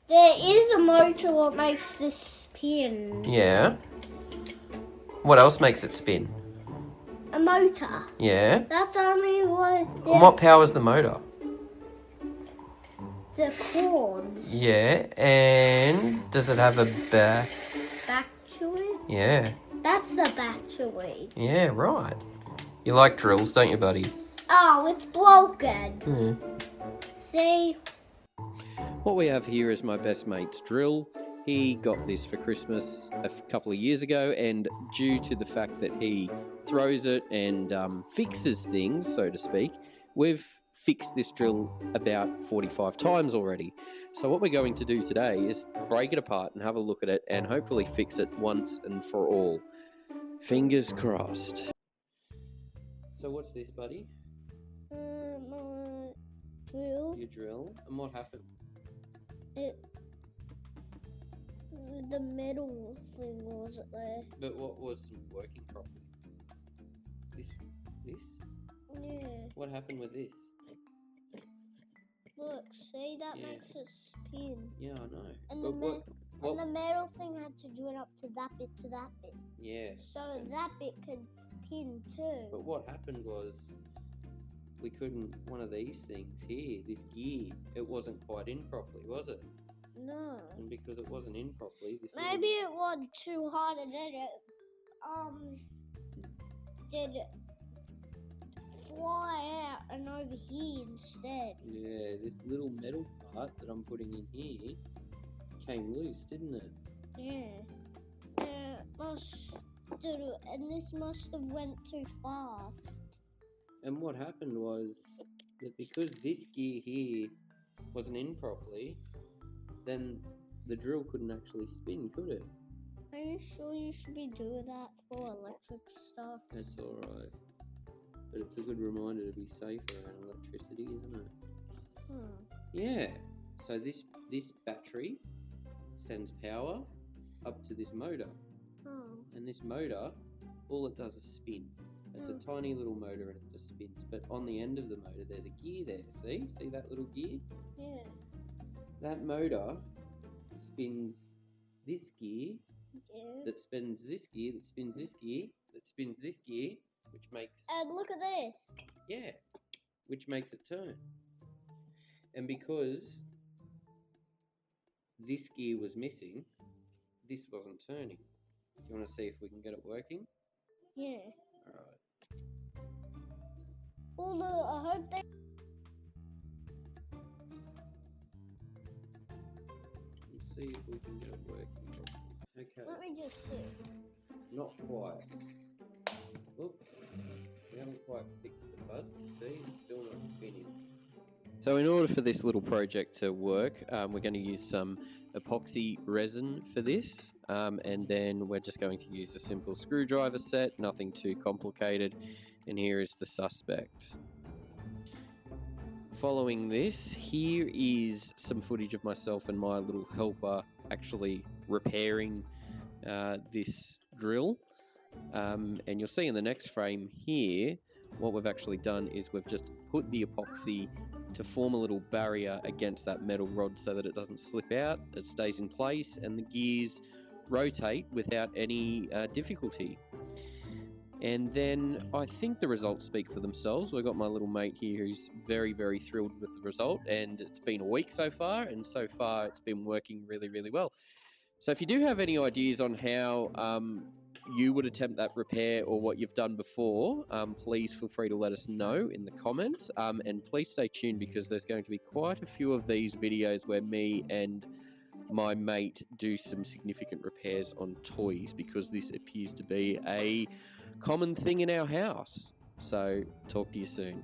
There is a motor what makes this spin. Yeah. What else makes it spin? A motor. Yeah. That's only what And what powers the motor? the cords. Yeah. And does it have a Battery? Yeah. That's the battery. Yeah, right. You like drills, don't you, buddy? Oh, it's broken. Yeah. See? What we have here is my best mate's drill. He got this for Christmas a couple of years ago, and due to the fact that he throws it and fixes things, so to speak, we've fixed this drill about 45 times already. So what we're going to do today is break it apart and have a look at it and hopefully fix it once and for all. Fingers crossed. So what's this, buddy? My drill. Your drill. And what happened? The metal thing wasn't there. But what wasn't working properly? This? Yeah. What happened with this? Look, see that Yeah. makes it spin. Yeah, I know. And But the what? And the metal thing had to join up to that bit to that bit. Yeah. So that bit can spin too. But what happened was we couldn't. One of these things here, this gear, it wasn't quite in properly, was it? No. And because it wasn't in properly, this Maybe it was too hard and then it did fly out and over here instead. Yeah, this little metal part that I'm putting in here came loose, didn't it? Yeah. And this must have went too fast. And what happened was that because this gear here wasn't in properly, then the drill couldn't actually spin, could it? Are you sure you should be doing that for electric stuff? That's alright. But it's a good reminder to be safe around electricity, isn't it? Yeah. So this battery sends power up to this motor. And this motor, all it does is spin. It's a tiny little motor and it just spins. But on the end of the motor, there's a gear there. See? See that little gear? Yeah. That motor spins this gear, Yeah. that spins this gear, that spins this gear, that spins this gear, which makes... And look at this. Yeah, which makes it turn. And because this gear was missing, this wasn't turning. Do you want to see if we can get it working? Yeah. Alright. Well, look, I hope they. Let's see if we can get it working properly. Okay, Let me just see. not quite. Oop, we haven't quite fixed it, bud. See, it's still not spinning. So in order for this little project to work, we're going to use some epoxy resin for this, and then we're just going to use a simple screwdriver set, nothing too complicated, and here is the suspect. Following this, here is some footage of myself and my little helper actually repairing this drill, and you'll see in the next frame here, what we've actually done is we've just put the epoxy to form a little barrier against that metal rod so that it doesn't slip out, it stays in place, and the gears rotate without any difficulty. And then I think the results speak for themselves. We've got my little mate here who's very, very thrilled with the result, and it's been a week so far, and so far it's been working really, really well. So if you do have any ideas on how you would attempt that repair or what you've done before, please feel free to let us know in the comments, and please stay tuned because there's going to be quite a few of these videos where me and my mate do some significant repairs on toys because this appears to be a common thing in our house. So talk to you soon.